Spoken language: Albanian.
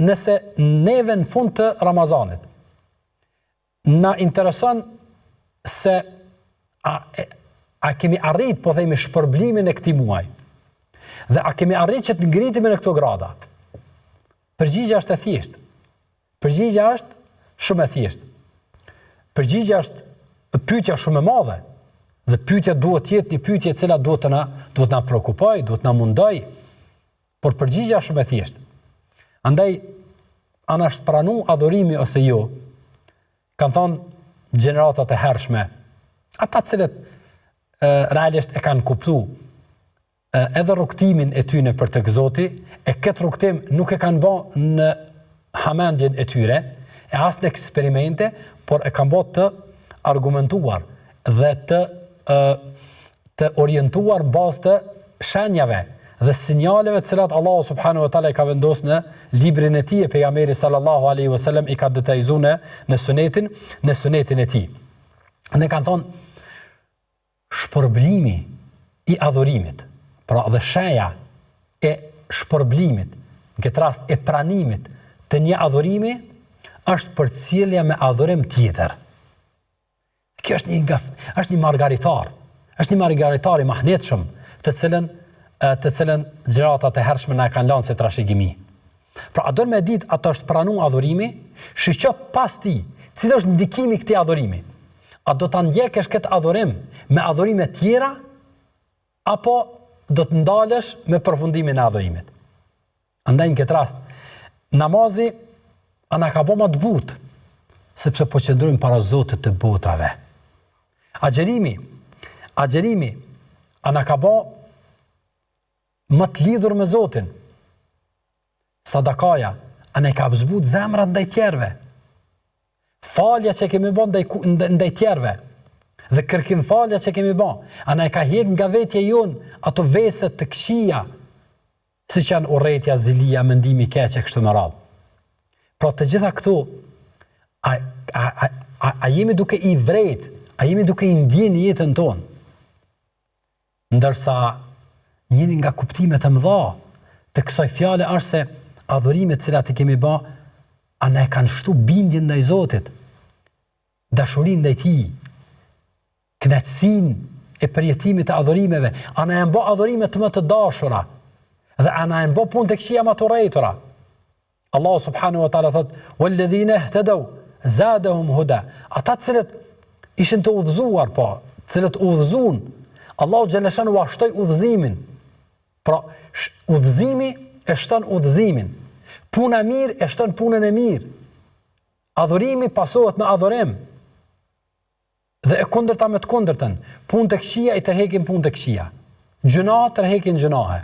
nëse neve në fund të Ramazanit na intereson se a kemi arrit, po themi, shpërblimin e këtij muaji, dhe a kemi arrit që të ngritemi në këto grada? Përgjigjja është e thjeshtë. Përgjigjja është shumë e thjeshtë. Përgjigjja është pyetja shumë e madhe, dhe pyetja duhet të jetë një pyetje e cila duhet na shqetësoj, duhet na mundoj, por përgjigjja është shumë e thjeshtë. Andaj, ana është pranu adhurimi ose jo, kanë thonë gjeneratat e hershme, ata cilët realisht e kanë kuptu edhe rrugtimin e tyre për tek Zoti, e këtë rrugtim nuk e kanë bë në hamendjen e tyre, e as në eksperimente, por e kanë bë të argumentuar dhe të orientuar bazë të shenjave dhe sinjaleve të cilat Allahu subhanahu wa taala i ka vendosur në librin e tij, e pejgamberi sallallahu alaihi wasallam i ka detajzuar në sunetin e tij. Ne kanë thonë shpërblimi i adhurimit, pra dhe shenja e shpërblimit, në këtë rast e pranimit të një adhurimi, është përcjellja me adhurim tjetër. Kjo është një margaritar, është një margaritar i mahnetshëm, të cilën gjëratat e hershme na kanë lënë si trashëgimi. Pra, a do me ditë ato është pranu adhurimi, shiqo pas ti, cilë është ndikimi këtij adhurimi. A do ta ndjekësh këtë adhurim me adhurime tjera, apo do të ndalesh me përfundimin e adhurimit? Andaj në këtë rast, namazi ana ka bë më të butë, sepse po qëndrojmë para Zotit të botave. Agjerimi ana ka bë më të lidhur me Zotin. Sadakaja ana i ka zbut zemrat ndaj tjerëve. Falja që kemi bën ndaj tjerëve dhe kërkim falja që kemi bën, ana i ka hjek nga vetja jonë ato veset të këqija, siç janë urrëtia, zilia, mendimi i keq e kështu me radhë. Pra të gjitha këto, a jemi duke i vrejt, a jemi duke i ndjen jetën tonë? Ndërsa njëri nga kuptimet e mëdha të kësaj fjale është se adhurimet cilat i kemi bë, ana e kanë shtu bindjen ndaj Zotit, dashurinë ndaj Tij, kënaqësinë e përjetimit të adhurimeve, ana e bë adhurimet më të dashura, dhe ana e bë punë të këqija më të urrëtura. Allahu subhanahu wa taala thot: "Walladhina ihtadaw zadahum huda." Ata cilët ishin të udhëzuar, po, cilët udhëzuan, Allahu xhaleshanu u shtoi udhëzimin. Pra, udhëzimi e shton udhëzimin. Puna e mirë e shton punën e mirë. Adhurimi pasohet me adhurim. Dhe e kundërta me të kundërtën. Punë të këqija i tërheqin punë të këqija. Gjunahe tërheqin gjunahe.